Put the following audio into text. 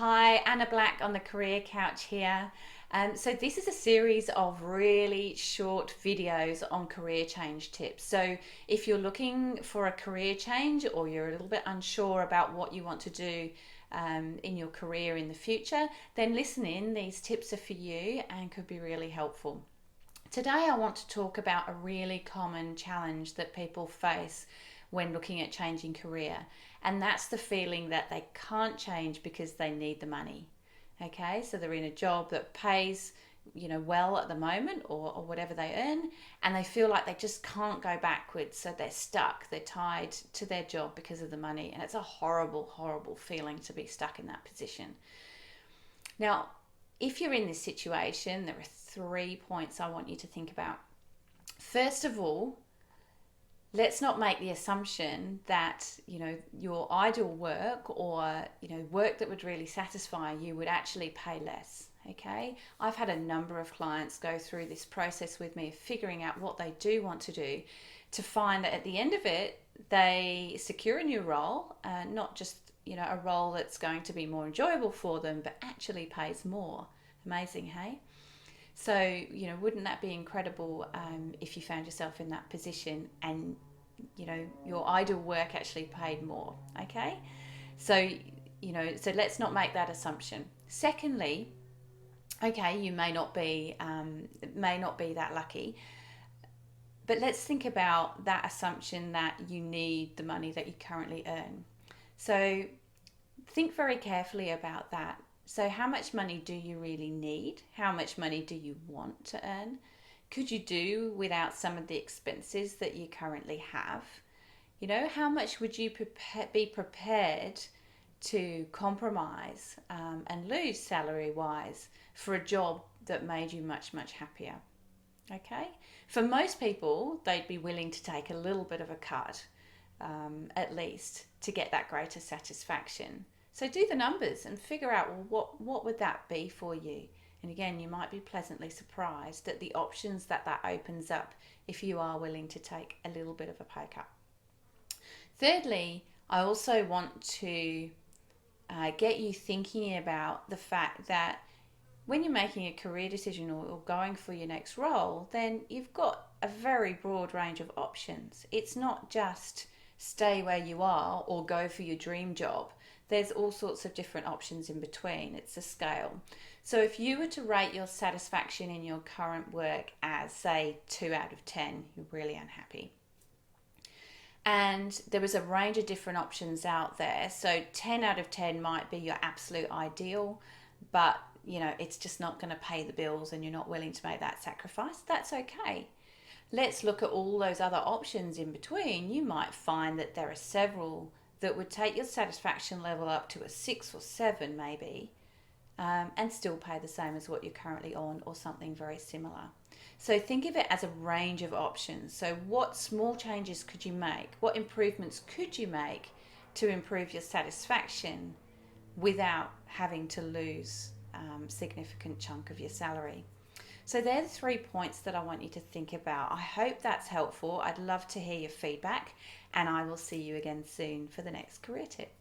Hi, Anna Black on the Career Couch here. So this is a series of really short videos on career change tips. So if you're looking for a career change or you're a little bit unsure about what you want to do in your career in the future, then listen in. These tips are for you and could be really helpful. Today, I want to talk about a really common challenge that people face when looking at changing career, and that's the feeling that they can't change because they need the money. Okay, so they're in a job that pays, well at the moment, or whatever they earn, and they feel like they just can't go backwards, so they're stuck, they're tied to their job because of the money, and it's a horrible, horrible feeling to be stuck in that position. Now, if you're in this situation, there are 3 points I want you to think about. First of all, let's not make the assumption that, your ideal work or, work that would really satisfy you would actually pay less. Okay, I've had a number of clients go through this process with me of figuring out what they do want to do, to find that at the end of it, they secure a new role, not just a role that's going to be more enjoyable for them, but actually pays more. Amazing, hey? So, wouldn't that be incredible if you found yourself in that position and, your ideal work actually paid more, okay? So, so let's not make that assumption. Secondly, okay, you may not be that lucky, but let's think about that assumption that you need the money that you currently earn. So think very carefully about that. So, how much money do you really need? How much money do you want to earn? Could you do without some of the expenses that you currently have? How much would you be prepared to compromise and lose salary wise for a job that made you much, much happier? Okay. For most people, they'd be willing to take a little bit of a cut, at least, to get that greater satisfaction. So do the numbers and figure out, well, what would that be for you? And again, you might be pleasantly surprised at the options that opens up if you are willing to take a little bit of a pay cut. Thirdly, I also want to get you thinking about the fact that when you're making a career decision or going for your next role, then you've got a very broad range of options. It's not just stay where you are or go for your dream job. There's all sorts of different options in between. It's a scale. So if you were to rate your satisfaction in your current work as, say, 2 out of 10, you're really unhappy. And there was a range of different options out there. So 10 out of 10 might be your absolute ideal, but it's just not going to pay the bills and you're not willing to make that sacrifice. That's okay. Let's look at all those other options in between. You might find that there are several that would take your satisfaction level up to a 6 or 7 maybe, and still pay the same as what you're currently on or something very similar. So think of it as a range of options. So what small changes could you make? What improvements could you make to improve your satisfaction without having to lose significant chunk of your salary? So they're the 3 points that I want you to think about. I hope that's helpful. I'd love to hear your feedback, and I will see you again soon for the next career tip.